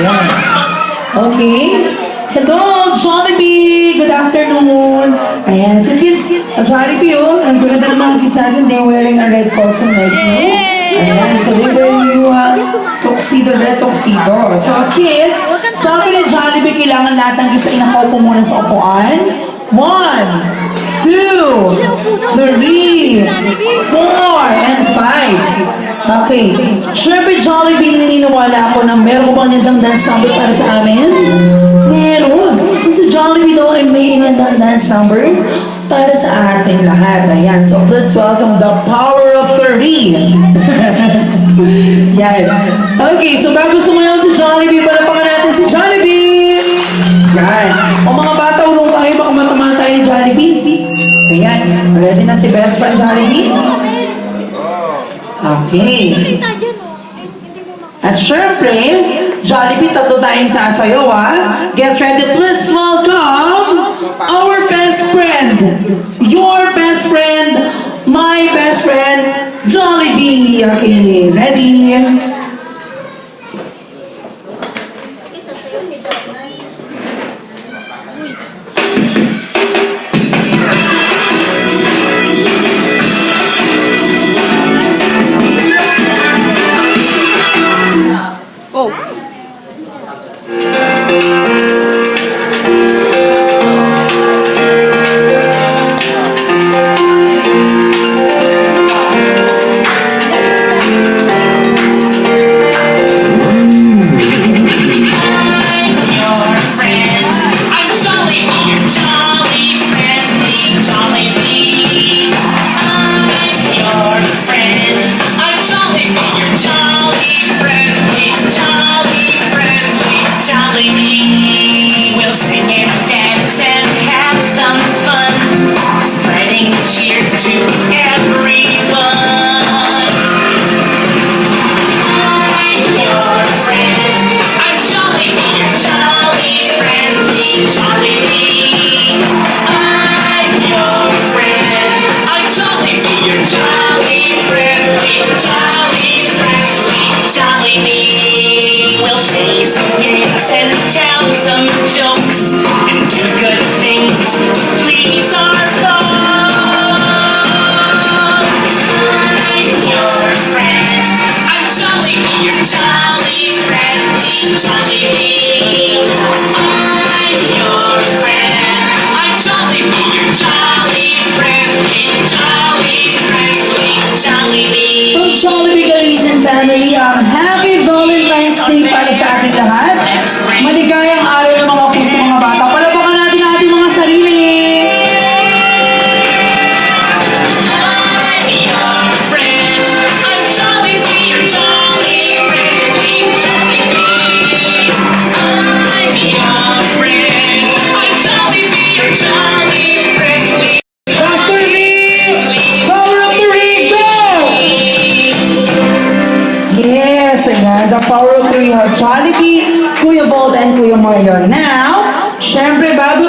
Ayan. Okay. Hello, Jollibee! Good afternoon! Ayan, so kids, Jollibee, oh, ang ganda ng mga kids natin, they're wearing a red costume like you. Ayan, so they're wearing tuxedo, red tuxedo. So kids, sabi ng Jollibee, kailangan lahat ng kids ay nakaupo muna sa upuan. 1, 2, 3, 4, and 5. Okay. Siyempre, Jollibee, naniniwala ako na meron ko bang nandang dance number para sa amin? Meron. So, sa Jollibee daw ay may nandang dance number para sa ating lahat. Ayan. So, let's welcome the power of 3. Yan. Okay. So, bago sumayaw si Jollibee, palapakan natin si Jollibee! Yan. O mga bata, ulong tayo, baka matamaan tayo ni Jollibee. Ayan. Ready na si best friend Jollibee? Okay. At syempre, Jollibee, tatlo tayong sasayaw, ha? Get ready, please welcome our best friend, your best friend, my best friend, Jollibee. Okay, ready? Happy Valentine's Day para sa ating lahat. Maligayang araw ng mga puso mga bata. Palapakan natin ang ating mga sarili. The power of 3, Jollibee, Kuya Bolt, and Kuya Mario. Now, syempre, bago